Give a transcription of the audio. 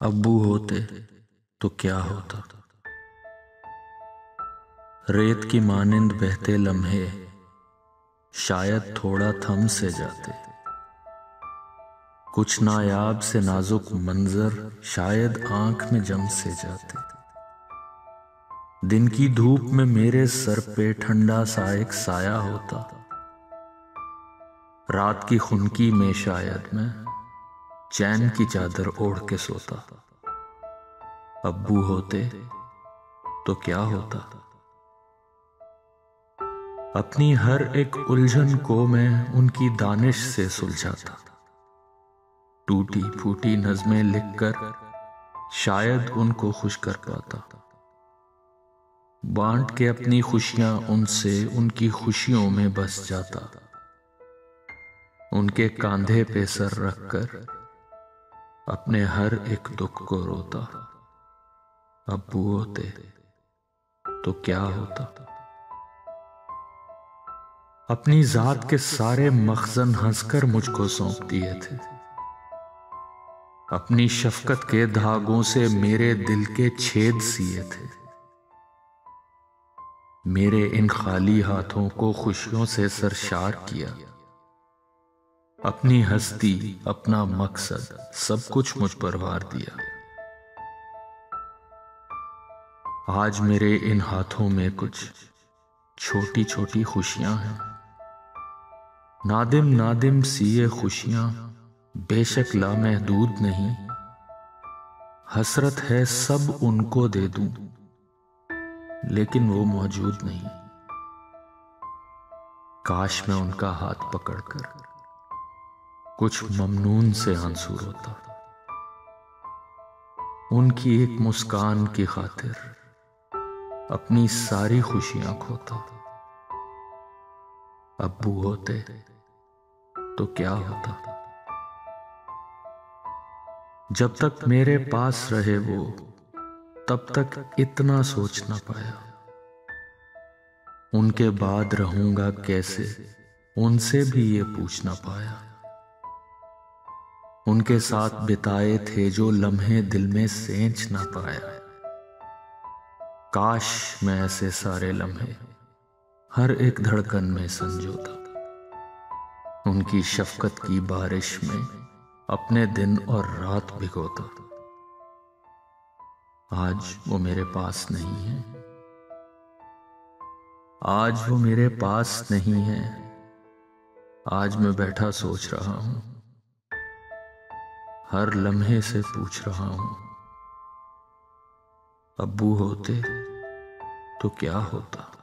अब्बू होते तो क्या होता। रेत की मानिंद बहते लम्हे शायद थोड़ा थम से जाते। कुछ नायाब से नाजुक मंजर शायद आंख में जम से जाते। दिन की धूप में मेरे सर पे ठंडा सा एक साया होता। रात की खुनकी में शायद मैं चैन की चादर ओढ़ के सोता। अब्बू होते तो क्या होता। अपनी हर एक उलझन को मैं उनकी दानिश से सुलझाता। टूटी फूटी नज़में लिखकर शायद उनको खुश कर पाता। बांट के अपनी खुशियां उनसे उनकी खुशियों में बस जाता। उनके कांधे पे सर रखकर अपने हर एक दुख को रोता। अब्बू होते तो क्या होता। अपनी जात के सारे मखजन हंसकर मुझको सौंप दिए थे। अपनी शफकत के धागों से मेरे दिल के छेद सिए थे। मेरे इन खाली हाथों को खुशियों से सरशार किया। अपनी हस्ती अपना मकसद सब कुछ मुझ पर वार दिया। आज मेरे इन हाथों में कुछ छोटी छोटी खुशियां हैं। नादिम नादिम सी ये खुशियां बेशक लामहदूद नहीं। हसरत है सब उनको दे दूं लेकिन वो मौजूद नहीं। काश मैं उनका हाथ पकड़कर कुछ ममनून से आंसू रोता। उनकी एक मुस्कान की खातिर अपनी सारी खुशियां खोता। अब्बू होते तो क्या होता। जब तक मेरे पास रहे वो तब तक इतना सोच ना पाया। उनके बाद रहूंगा कैसे उनसे भी ये पूछ ना पाया। उनके साथ बिताए थे जो लम्हे दिल में सेंच ना पाया। काश मैं ऐसे सारे लम्हे हर एक धड़कन में संजोता। उनकी शफकत की बारिश में अपने दिन और रात भिगोता। आज वो मेरे पास नहीं है। आज वो मेरे पास नहीं है। आज मैं बैठा सोच रहा हूं। हर लम्हे से पूछ रहा हूं। अब्बू होते तो क्या होता।